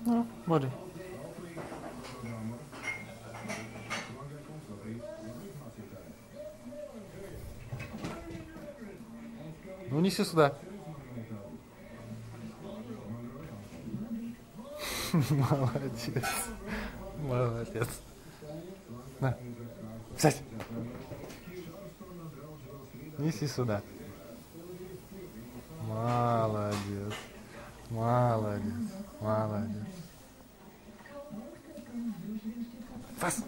Ну, бори. Ну, неси сюда. Молодец. Молодец. На. Сядь. Неси сюда. Молодец. Молодец. Молодец. Фас.